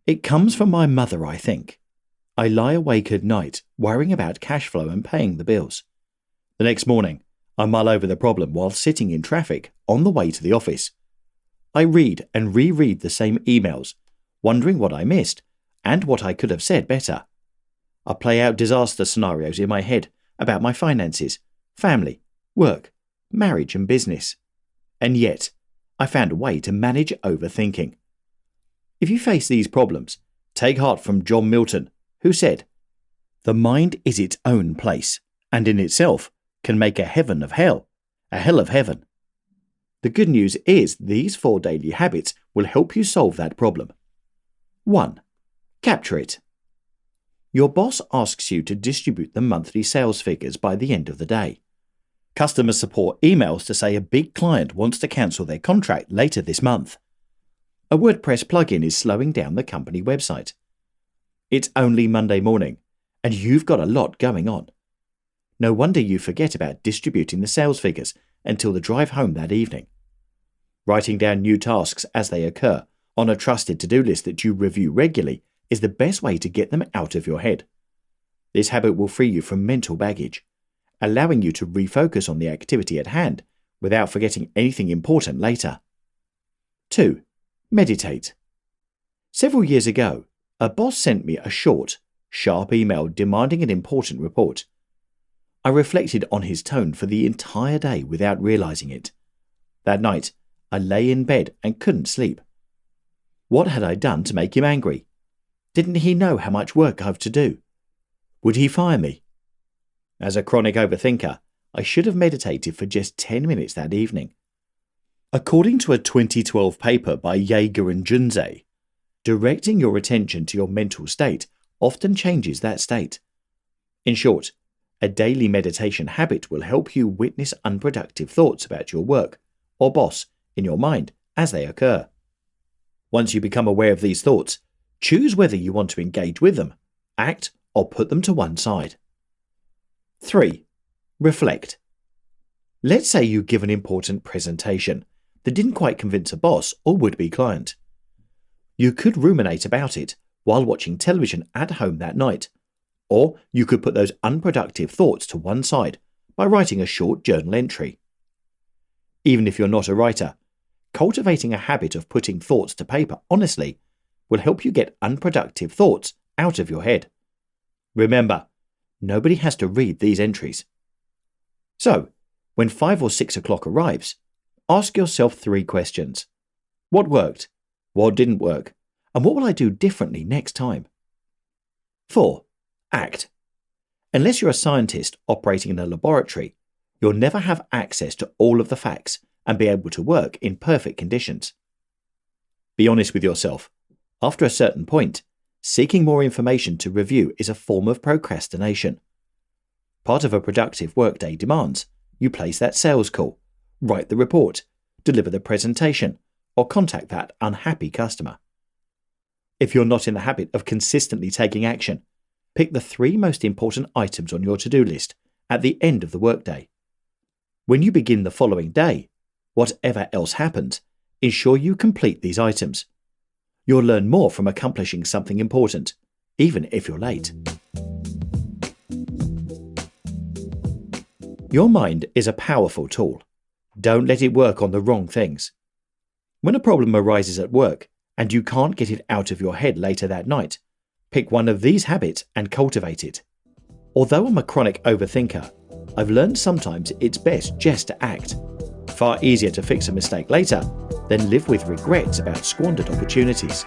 It comes from my mother, I think. I lie awake at night, worrying about cash flow and paying the bills. The next morning, I mull over the problem while sitting in traffic on the way to the office. I read and reread the same emails, wondering what I missed and what I could have said better. I play out disaster scenarios in my head about my finances, family, work, marriage and business. And yet, I found a way to manage overthinking. If you face these problems, take heart from John Milton, who said, "The mind is its own place, and in itself can make a heaven of hell, a hell of heaven." The good news is these 4 daily habits will help you solve that problem. 1. Capture it. Your boss asks you to distribute the monthly sales figures by the end of the day. Customer support emails to say a big client wants to cancel their contract later this month. A WordPress plugin is slowing down the company website. It's only Monday morning, and you've got a lot going on. No wonder you forget about distributing the sales figures until the drive home that evening. Writing down new tasks as they occur on a trusted to-do list that you review regularly is the best way to get them out of your head. This habit will free you from mental baggage, allowing you to refocus on the activity at hand without forgetting anything important later. 2. Meditate. Several years ago, a boss sent me a short, sharp email demanding an important report. I reflected on his tone for the entire day without realizing it. That night, I lay in bed and couldn't sleep. What had I done to make him angry? Didn't he know how much work I've to do? Would he fire me? As a chronic overthinker, I should have meditated for just 10 minutes that evening. According to a 2012 paper by Yeager and Junze, directing your attention to your mental state often changes that state. In short, a daily meditation habit will help you witness unproductive thoughts about your work or boss in your mind as they occur. Once you become aware of these thoughts, choose whether you want to engage with them, act, or put them to one side. 3. Reflect. Let's say you give an important presentation that didn't quite convince a boss or would-be client. You could ruminate about it while watching television at home that night, or you could put those unproductive thoughts to one side by writing a short journal entry. Even if you're not a writer, cultivating a habit of putting thoughts to paper honestly will help you get unproductive thoughts out of your head. Remember, nobody has to read these entries. So, when 5 or 6 o'clock arrives, ask yourself 3 questions. What worked? What didn't work? And what will I do differently next time? 4. Act. Unless you're a scientist operating in a laboratory, you'll never have access to all of the facts and be able to work in perfect conditions. Be honest with yourself. After a certain point, seeking more information to review is a form of procrastination. Part of a productive workday demands you place that sales call, write the report, deliver the presentation, or contact that unhappy customer. If you're not in the habit of consistently taking action, pick the 3 most important items on your to-do list at the end of the workday. When you begin the following day, whatever else happens, ensure you complete these items. You'll learn more from accomplishing something important, even if you're late. Your mind is a powerful tool. Don't let it work on the wrong things. When a problem arises at work and you can't get it out of your head later that night, pick one of these habits and cultivate it. Although I'm a chronic overthinker, I've learned sometimes it's best just to act. Far easier to fix a mistake later than live with regrets about squandered opportunities.